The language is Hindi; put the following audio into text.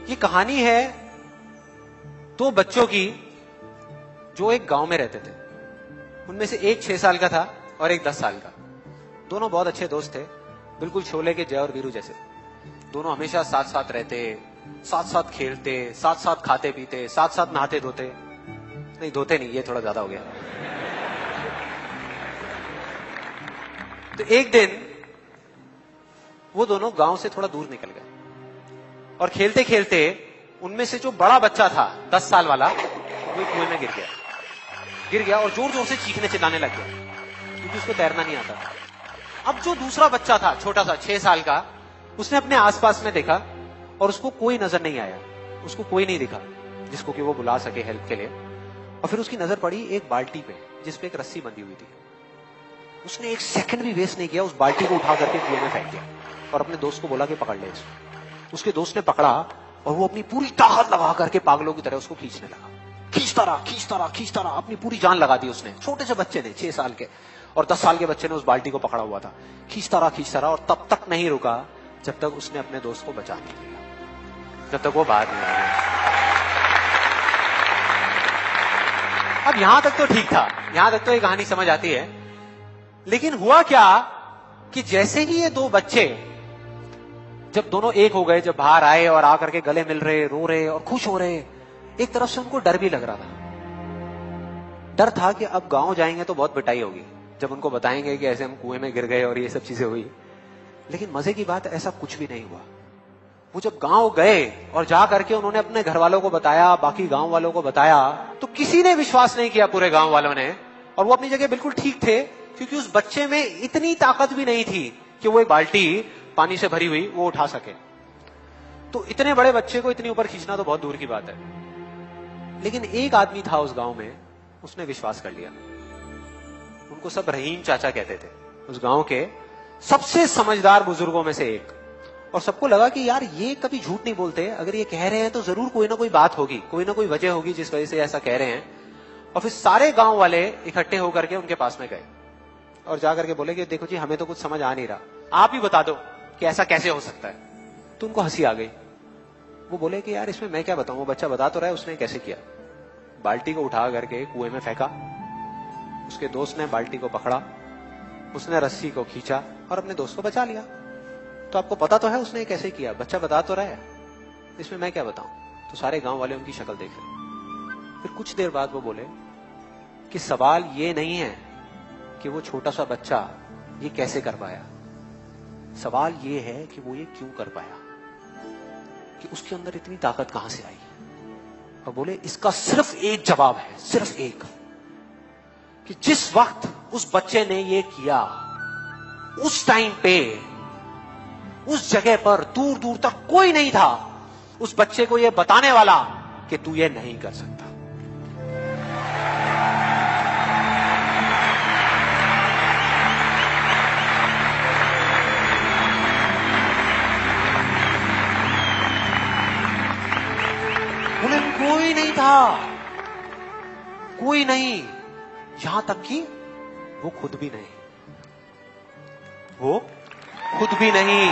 ये कहानी है दो बच्चों की जो एक गांव में रहते थे। उनमें से एक 6 साल का था और एक 10 साल का। दोनों बहुत अच्छे दोस्त थे, बिल्कुल शोले के जय और वीरू जैसे। दोनों हमेशा साथ साथ रहते, साथ साथ खेलते, साथ साथ खाते पीते, साथ साथ नहाते धोते। नहीं, धोते नहीं, ये थोड़ा ज्यादा हो गया। तो एक दिन वो दोनों गांव से थोड़ा दूर निकल गए और खेलते खेलते उनमें से जो बड़ा बच्चा था 10 साल वाला, वो कुएं में गिर गया और जोर जोर से चीखने चिल्लाने लग गया क्योंकि उसको तैरना नहीं आता था। अब जो दूसरा बच्चा था छोटा सा 6 साल का, उसने अपने आसपास में देखा और उसको कोई नजर नहीं आया, उसको कोई नहीं दिखा जिसको कि वो बुला सके हेल्प के लिए। और फिर उसकी नजर पड़ी एक बाल्टी पे जिसपे एक रस्सी बंधी हुई थी। उसने एक सेकंड भी वेस्ट नहीं किया, उस बाल्टी को उठा करके कुएं में फेंक दिया और अपने दोस्त को बोला कि पकड़ ले इसको। उसके दोस्त ने पकड़ा और वो अपनी पूरी ताकत लगा करके पागलों की तरह उसको खींचने लगा। खींचता रहा, अपनी पूरी जान लगा दी उसने। छोटे से बच्चे ने, 6 साल के और 10 साल के बच्चे ने उस बाल्टी को पकड़ा हुआ था। खींचता रहा और तब तक नहीं रुका जब तक उसने अपने दोस्त को बचा नहीं लिया, जब तक वो बाहर नहीं आ गया। अब यहां तक तो ठीक था, यहां तक तो ये कहानी समझ आती है। लेकिन हुआ क्या कि जैसे ही ये दो बच्चे जब दोनों एक हो गए, जब बाहर आए और आकर के गले मिल रहे, रो रहे और खुश हो रहे, एक तरफ से उनको डर भी लग रहा था। डर था कि अब गांव जाएंगे तो बहुत पिटाई होगी जब उनको बताएंगे कि ऐसे हम कुएं में गिर गए और ये सब चीजें हुई। लेकिन मजे की बात, ऐसा कुछ भी नहीं हुआ। वो जब गांव गए और जा करके उन्होंने अपने घर वालों को बताया, बाकी गांव वालों को बताया, तो किसी ने विश्वास नहीं किया, पूरे गांव वालों ने। और वो अपनी जगह बिल्कुल ठीक थे क्योंकि उस बच्चे में इतनी ताकत भी नहीं थी कि वो एक बाल्टी पानी से भरी हुई वो उठा सके। तो इतने बड़े बच्चे को इतनी ऊपर खींचना तो बहुत दूर की बात है। लेकिन एक आदमी था उस गांव में, उसने विश्वास कर लिया। उनको सब रहीम चाचा कहते थे, उस गांव के सबसे समझदार बुजुर्गों में से एक। और सबको लगा कि यार ये कभी झूठ नहीं बोलते, अगर ये कह रहे हैं तो जरूर कोई ना कोई बात होगी, कोई ना कोई वजह होगी जिस वजह से ऐसा कह रहे हैं। और फिर सारे गांव वाले इकट्ठे होकर के उनके पास में गए और जाकर के बोले कि देखो जी, हमें तो कुछ समझ आ नहीं रहा, आप ही बता दो कि ऐसा कैसे हो सकता है। तो उनको हंसी आ गई। वो बोले कि यार इसमें मैं क्या बताऊं, वो बच्चा बता तो रहा है उसने कैसे किया। बाल्टी को उठा करके कुएं में फेंका, उसके दोस्त ने बाल्टी को पकड़ा, उसने रस्सी को खींचा और अपने दोस्त को बचा लिया। तो आपको पता तो है उसने कैसे किया, बच्चा बता तो रहा है, इसमें मैं क्या बताऊं। तो सारे गांव वाले उनकी शक्ल देख रहे। फिर कुछ देर बाद वो बोले कि सवाल ये नहीं है कि वो छोटा सा बच्चा ये कैसे कर पाया, सवाल ये है कि वो ये क्यों कर पाया, कि उसके अंदर इतनी ताकत कहां से आई। और बोले इसका सिर्फ एक जवाब है, सिर्फ एक, कि जिस वक्त उस बच्चे ने ये किया, उस टाइम पे उस जगह पर दूर दूर तक कोई नहीं था उस बच्चे को ये बताने वाला कि तू ये नहीं कर सकता। उन्हें कोई नहीं था, कोई नहीं, यहां तक कि वो खुद भी नहीं, वो खुद भी नहीं।